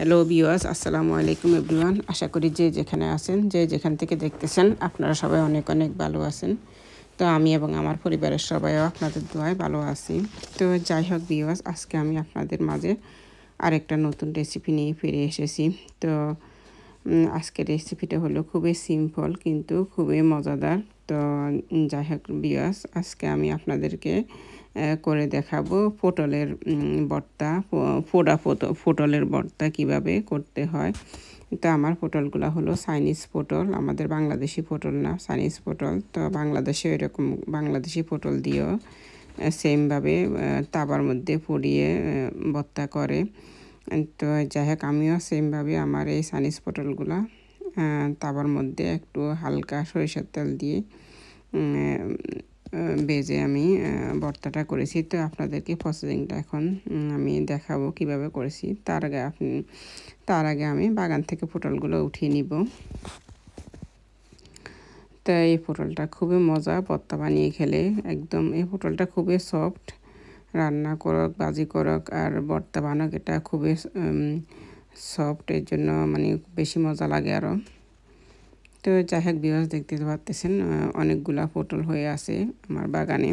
Hello viewers, আসসালামু আলাইকুম everyone. আশা করি যে যেখানে আছেন, যে যেখান থেকে দেখতেছেন, আপনারা সবাই অনেক অনেক ভালো আছেন। তো আমি এবং আমার পরিবারের সবাইও আপনাদের দোয়ায় ভালো আছি। তো যাই হোক ভিউয়ার্স, আজকে আমি আপনাদের মাঝে আরেকটা নতুন রেসিপি নিয়ে ফিরে এসেছি। তো আজকের রেসিপিটা হলো খুবই সিম্পল কিন্তু খুবই মজাদার। তো যাই হোক ভিউয়ার্স, আজকে আমি আপনাদেরকে করে দেখাবো পটলের ভর্তা, পটলের ভর্তা কিভাবে করতে হয়। তো আমার পটলগুলো হলো চাইনিজ পটল, আমাদের বাংলাদেশি পটল না, চাইনিজ পটল। তো বাংলাদেশে এরকম বাংলাদেশি পটল দিয়েও সেমভাবে তাওয়ার মধ্যে পুড়িয়ে ভর্তা করে। তো যাই হোক, আমিও সেমভাবে আমার এই চাইনিজ পটলগুলো তাওয়ার মধ্যে একটু হালকা সরিষার তেল দিয়ে ভেজে আমি ভর্তাটা করেছি। তো আপনাদেরকে প্রসেসিংটা এখন আমি দেখাবো কিভাবে করেছি। তার আগে আমি বাগান থেকে পটলগুলো উঠিয়ে নিব। তো এই পটলটা খুবই মজা, ভর্তা বানিয়ে খেলে একদম। এই পটলটা খুবই সফট, রান্না করক, ভাজি করক আর ভর্তা বানাক, এটা খুবই সফট, এর জন্য মানে বেশি মজা লাগে আরও। তো যাই হোক ভিউয়ার্স, দেখতে পাচ্ছেন অনেকগুলা পটল হয়ে আছে আমার বাগানে।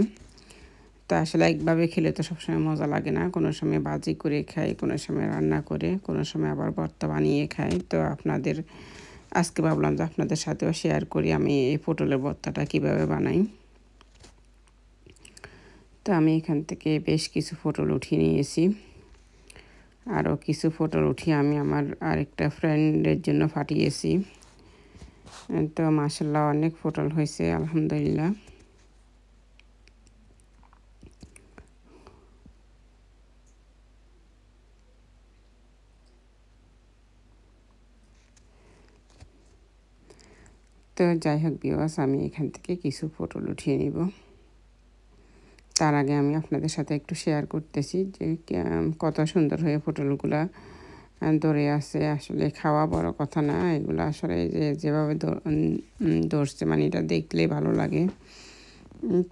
তো আসলে একভাবে খেলে তো সবসময় মজা লাগে না, কোনো সময় ভাজি করে খাই, কোনো সময় রান্না করে, কোনো সময় আবার ভর্তা বানিয়ে খাই। তো আজকে ভাবলাম যে আপনাদের সাথেও শেয়ার করি আমি এই পটলের ভর্তাটা কীভাবে বানাই। তো আমি এখান থেকে বেশ কিছু পটল উঠিয়ে নিয়েছি, আরও কিছু পটল উঠিয়ে আমি আমার আরেকটা ফ্রেন্ডের জন্য পাঠিয়েছি। তো মাশাআল্লাহ অনেক পটল হয়েছে, আলহামদুলিল্লাহ। তো যাই হোক ভিউয়ার্স, আমি এখান থেকে কিছু পটল উঠিয়ে নিব। তার আগে আমি আপনাদের সাথে একটু শেয়ার করতেছি যে কত সুন্দর হয়ে পটলগুলা ধরে আছে। আসলে খাওয়া বড় কথা না, এগুলো আসলে যেভাবে ধরছে মানে এটা দেখলে ভালো লাগে।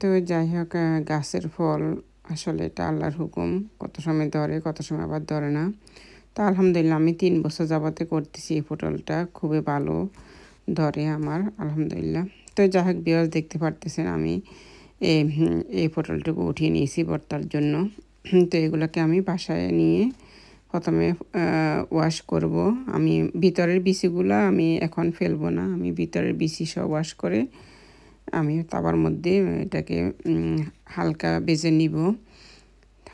তো যাই হোক, গাছের ফল আসলে এটা আল্লাহর হুকুম, কত সময় ধরে কত সময় আবার ধরে না। তো আলহামদুলিল্লাহ আমি 3 বছর যাবতে করতেছি এই পটলটা, খুবই ভালো ধরে আমার, আলহামদুলিল্লাহ। তো যাই হোক ভিউয়ার্স, দেখতে পারতেছেন আমি এই পটলটুকু উঠিয়ে নিয়েছি ভর্তার জন্য। তো এগুলোকে আমি বাসায় নিয়ে প্রথমে ওয়াশ করব। আমি ভিতরের বিচিগুলো আমি এখন ফেলবো না, আমি ভিতরের বিচি সব ওয়াশ করে আমি তাওয়ার মধ্যে এটাকে হালকা ভেজে নিব,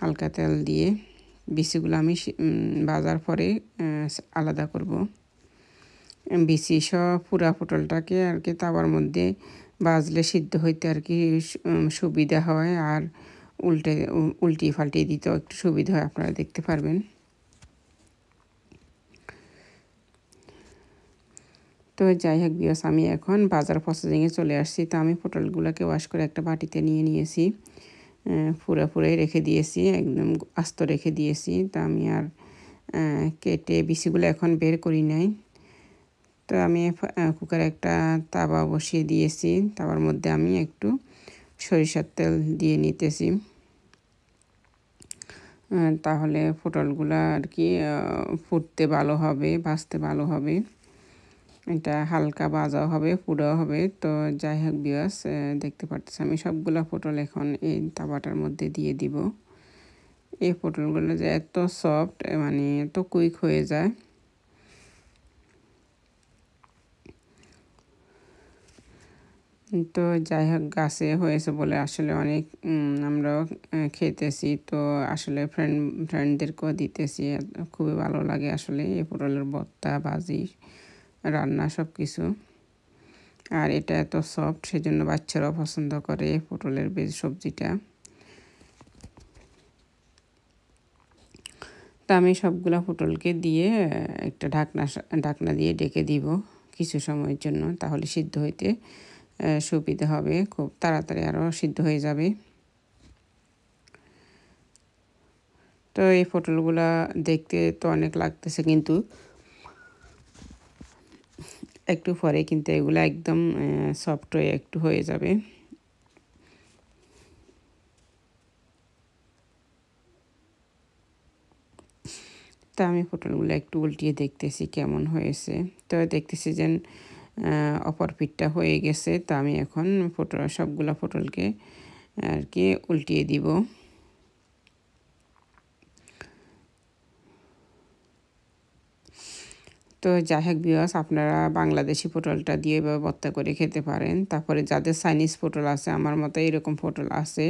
হালকা তেল দিয়ে। বিচিগুলো আমি ভাজার পরে আলাদা করব। বিচি সহ পুরা পটলটাকে আর কি তাওয়ার মধ্যে ভাজলে সিদ্ধ হইতে আর কি সুবিধা হয়, আর উল্টিয়ে পাল্টিয়ে দিতেও একটু সুবিধা হয়, আপনারা দেখতে পারবেন। তো যাই হোক ভিউয়ার্স, আমি এখন বাজার প্রসেসিংয়ে চলে আসছি। তো আমি পটলগুলোকে ওয়াশ করে একটা বাটিতে নিয়ে নিয়েছি, পুরাই রেখে দিয়েছি, একদম আস্ত রেখে দিয়েছি। তা আমি আর কেটে বিচিগুলো এখন বের করি নাই। তো আমি কুকারে একটা তাওয়া বসিয়ে দিয়েছি, তাওয়ার মধ্যে আমি একটু সরিষার তেল দিয়ে নিতেছি। তাহলে পটলগুলো আর কি ফুটতে ভালো হবে, ভাজতে ভালো হবে, এটা হালকা ভাজাও হবে, পুড়াও হবে। তো যাই হোক ভিউয়ার্স, দেখতে পাচ্ছি আমি সবগুলা পটল এখন এই তাওয়াটার মধ্যে দিয়ে দিব। এই পটলগুলো যে এত সফট, মানে এত কুইক হয়ে যায়। তো যাই হোক, গাছে হয়েছে বলে আসলে অনেক আমরাও খেতেছি। তো আসলে ফ্রেন্ডদেরকেও দিতেছি, খুবই ভালো লাগে আসলে এই পটলের ভর্তা, ভাজি, রান্না সব কিছু। আর এটা এত সফট, সেজন্য বাচ্চারাও পছন্দ করে পটলের সবজিটা। তা আমি সবগুলা পটলকে দিয়ে একটা ঢাকনা দিয়ে ডেকে দিব কিছু সময়ের জন্য, তাহলে সিদ্ধ হইতে সুবিধা হবে, খুব তাড়াতাড়ি আরও সিদ্ধ হয়ে যাবে। তো এই পটলগুলা দেখতে তো অনেক লাগতেছে, কিন্তু একটু পরে কিন্তু এগুলো একদম সফট হয়ে একটু হয়ে যাবে। তো আমি পটলগুলো একটু উল্টিয়ে দেখতেছি কেমন হয়েছে। তো দেখতেছি যে অপর পিঠটা হয়ে গেছে। তো আমি এখন সবগুলা পটলকে আর কি উল্টিয়ে দিব। তো যাই হোক ভিউয়ার্স, আপনারা বাংলাদেশি পটলটা দিয়ে এভাবে ভর্তা করে খেতে পারেন। তারপরে যাদের চাইনিজ পটল আছে, আমার মতো এরকম পটল আছে,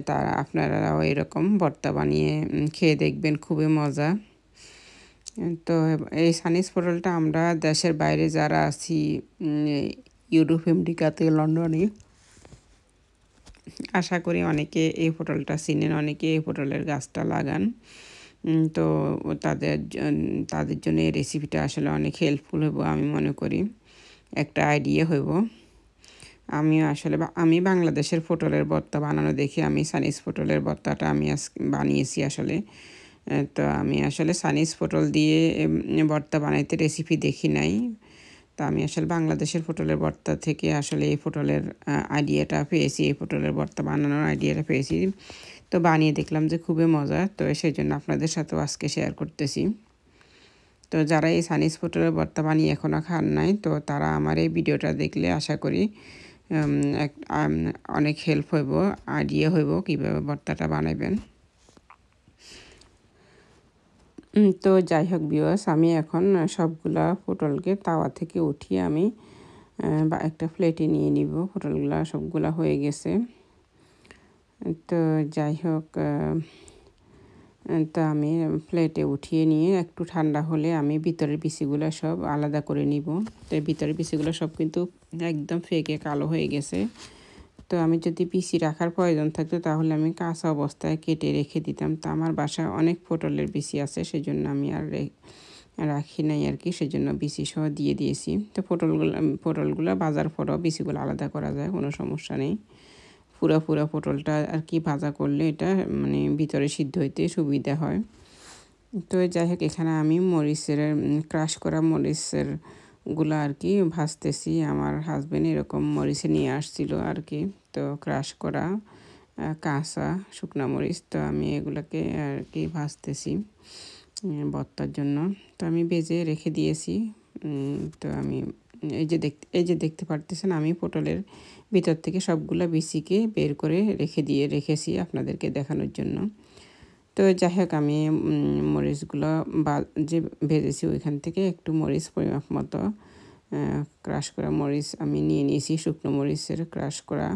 তারা আপনারাও এরকম ভর্তা বানিয়ে খেয়ে দেখবেন, খুবই মজা। তো এই চাইনিজ পটলটা আমরা দেশের বাইরে যারা আছি, ইউরোপ, আমেরিকাতে, লন্ডনে, আশা করি অনেকে এই পটলটা চিনেন, অনেকে এই পটলের গাছটা লাগান। তো তাদের জন্য এই রেসিপিটা আসলে অনেক হেল্পফুল হইব আমি মনে করি, একটা আইডিয়া হইব। আমি বাংলাদেশের পটলের ভর্তা বানানো দেখি আমি চাইনিজ পটলের ভর্তাটা আমি বানিয়েছি আসলে। তো আমি আসলে চাইনিজ পটল দিয়ে ভর্তা বানাইতে রেসিপি দেখি নাই। তো আমি আসলে বাংলাদেশের পটলের ভর্তা থেকে আসলে এই পটলের আইডিয়াটা পেয়েছি, এই পটলের ভর্তা বানানোর আইডিয়াটা পেয়েছি। তো বানিয়ে দেখলাম যে খুবই মজা, তো সেই জন্য আপনাদের সাথেও আজকে শেয়ার করতেছি। তো যারা এই চাইনিজ পটলের ভর্তা বানিয়ে এখনও খান নাই, তো তারা আমার এই ভিডিওটা দেখলে আশা করি অনেক হেল্প হইব, আইডিয়া হইব কীভাবে ভর্তাটা বানাবেন। তো যাই হোক ভিউয়ার্স, আমি এখন সবগুলা পটলকে তাওয়া থেকে উঠিয়ে আমি একটা প্লেটে নিয়ে নিব। পটলগুলা সবগুলা হয়ে গেছে। তো যাই হোক, তো আমি প্লেটে উঠিয়ে নিয়ে একটু ঠান্ডা হলে আমি ভিতরের বিচিগুলো সব আলাদা করে নিব। তো ভিতরের বিচিগুলো সব কিন্তু একদম ফেকে কালো হয়ে গেছে। তো আমি যদি বিচি রাখার প্রয়োজন থাকতো তাহলে আমি কাঁচা অবস্থায় কেটে রেখে দিতাম। তো আমার বাসায় অনেক পটলের বিচি আছে, সেজন্য আমি আর রাখি নাই আর কি, সেজন্য বিচি সহ দিয়ে দিয়েছি। তো পটলগুলো ভাজার পরও বিচিগুলো আলাদা করা যায়, কোনো সমস্যা নেই। পুরা পটলটা আর কি ভাজা করলে এটা মানে ভিতরে সিদ্ধ হইতে সুবিধা হয়। তো যাই হোক, এখানে আমি মরিচের ক্রাশ করা মরিচের গুলো আর কি ভাজতেছি। আমার হাজবেন্ড এরকম মরিচ নিয়ে আসছিল আর কি, তো ক্রাশ করা কাঁচা শুকনা মরিচ। তো আমি এগুলোকে আর কি ভাজতেছি ভর্তার জন্য। তো আমি ভেজে রেখে দিয়েছি। তো আমি এই যে দেখতে পারতেছেন, আমি পটলের ভিতর থেকে সবগুলা বিচিকে বের করে রেখেছি আপনাদেরকে দেখানোর জন্য। তো যাই হোক, আমি মরিচগুলো যে ভেজেছি ওইখান থেকে একটু মরিচ পরিমাপ মতো ক্রাশ করা মরিচ আমি নিয়ে নিয়েছি, শুকনো মরিচের ক্রাশ করা।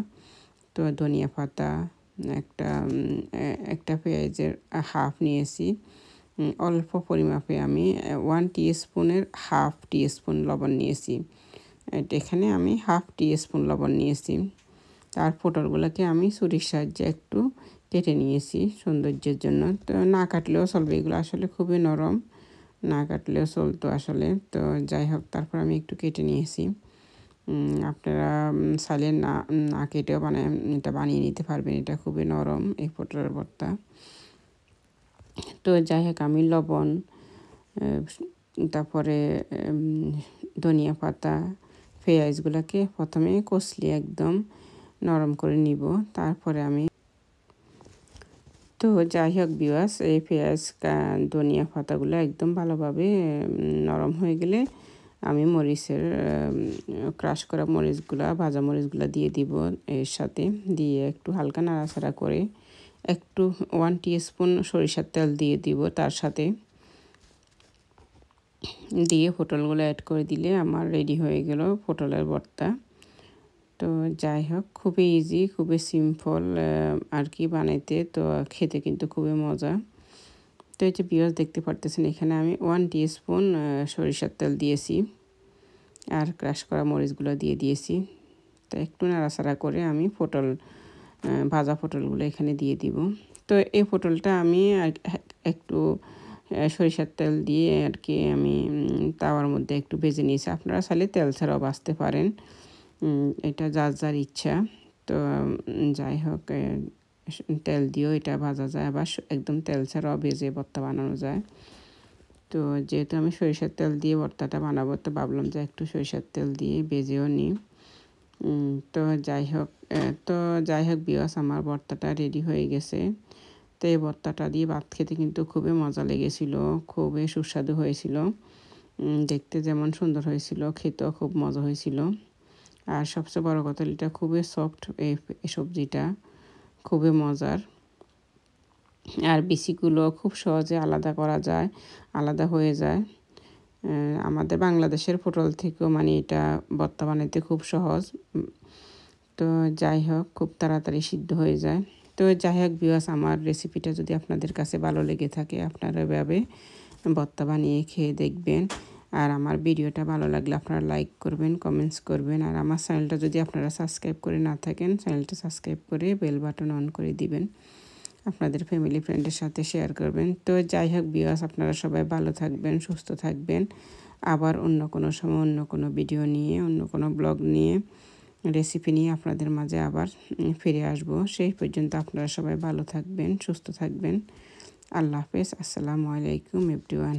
তো ধনিয়া পাতা, একটা পেঁয়াজের হাফ নিয়েছি। অল্প পরিমাপে আমি 1 টিস্পুনের হাফ টিস্পুন লবণ নিয়েছি। এখানে আমি হাফ টিস্পুন লবণ নিয়েছি। তার পটলগুলোকে আমি ছুরির সাহায্যে একটু কেটে নিয়েছি সৌন্দর্যের জন্য। তো না কাটলেও চলবে, এগুলো আসলে খুবই নরম, না কাটলেও চলতো আসলে। তো যাই হোক, তারপর আমি একটু কেটে নিয়েছি। আপনারা চাইলে না কেটেও এটা বানিয়ে নিতে পারবেন, এটা খুবই নরম এই পটলের ভর্তা। তো যাই হোক, আমি লবণ, তারপরে ধনিয়া পাতা, পেঁয়াজগুলোকে প্রথমে কষলিয়ে একদম নরম করে নিব। তারপরে আমি তো যাই হোক ভিউয়ার্স, এই পেঁয়াজ ধনিয়া পাতাগুলো একদম ভালোভাবে নরম হয়ে গেলে আমি মরিচের ক্রাশ করা মরিচগুলা, ভাজা মরিচগুলা দিয়ে দিব এর সাথে, দিয়ে একটু হালকা নাড়াচাড়া করে একটু 1 টিস্পুন সরিষার তেল দিয়ে দিব তার সাথে, দিয়ে পটলগুলো অ্যাড করে দিলে আমার রেডি হয়ে গেল পটলের ভর্তা। তো যাই হোক, খুবই ইজি, খুবই সিম্পল আর কি বানাইতে, তো খেতে কিন্তু খুবই মজা। তো এই যে ভিউয়ার্স দেখতে পারতেছেন, এখানে আমি 1 টিস্পুন সরিষার তেল দিয়েছি আর ক্রাশ করা মরিচগুলো দিয়ে দিয়েছি। তো একটু নাড়াচাড়া করে আমি ভাজা পটলগুলো এখানে দিয়ে দিব। তো এই পটলটা আমি একটু সরিষার তেল দিয়ে আর কি আমি তাওয়ার মধ্যে একটু ভেজে নিয়েছি। আপনারা চাইলে তেল ছাড়াও ভাজতে পারেন, এটা যার যার ইচ্ছা। তো যাই হোক, তেল দিয়েও এটা ভাজা যায়, আবার একদম তেল ছাড়াও ভেজে ভর্তা বানানো যায়। তো যেহেতু আমি সরিষার তেল দিয়ে ভর্তাটা বানাবো, তো ভাবলাম যে একটু সরিষার তেল দিয়ে ভেজেও নিই। তো যাই হোক ভিউয়ার্স, আমার ভর্তাটা রেডি হয়ে গেছে। তো তো এই ভর্তাটা দিয়ে ভাত খেতে কিন্তু খুবই মজা লেগেছিল, খুবই সুস্বাদু হয়েছিল। দেখতে যেমন সুন্দর হয়েছিল, খেতেও খুব মজা হয়েছিল। আর সবচেয়ে বড় কথা, এটা খুবই সফট, এই সবজিটা খুবই মজার। আর বিচিগুলো খুব সহজে আলাদা করা যায়, আলাদা হয়ে যায়। আমাদের বাংলাদেশের পটল থেকেও মানে এটা ভর্তা বানাইতে খুব সহজ। তো যাই হোক, খুব তাড়াতাড়ি সিদ্ধ হয়ে যায়। তো যাই হোক ভিউয়ার্স, আমার রেসিপিটা যদি আপনাদের কাছে ভালো লেগে থাকে, আপনারা এভাবে ভর্তা বানিয়ে খেয়ে দেখবেন। আর আমার ভিডিওটা ভালো লাগলে আপনারা লাইক করবেন, কমেন্টস করবেন। আর আমার চ্যানেলটা যদি আপনারা সাবস্ক্রাইব করে না থাকেন, চ্যানেলটা সাবস্ক্রাইব করে বেল বাটন অন করে দিবেন। আপনাদের ফ্যামিলি ফ্রেন্ডের সাথে শেয়ার করবেন। তো যাই হোক ভিউয়ার্স, আপনারা সবাই ভালো থাকবেন, সুস্থ থাকবেন। আবার অন্য কোনো সময় অন্য কোনো ভিডিও নিয়ে, অন্য কোনো ব্লগ নিয়ে, রেসিপি নিয়ে আপনাদের মাঝে আবার ফিরে আসব। সেই পর্যন্ত আপনারা সবাই ভালো থাকবেন, সুস্থ থাকবেন। আল্লাহ হাফেজ। আসসালামু আলাইকুম এভরিওয়ান।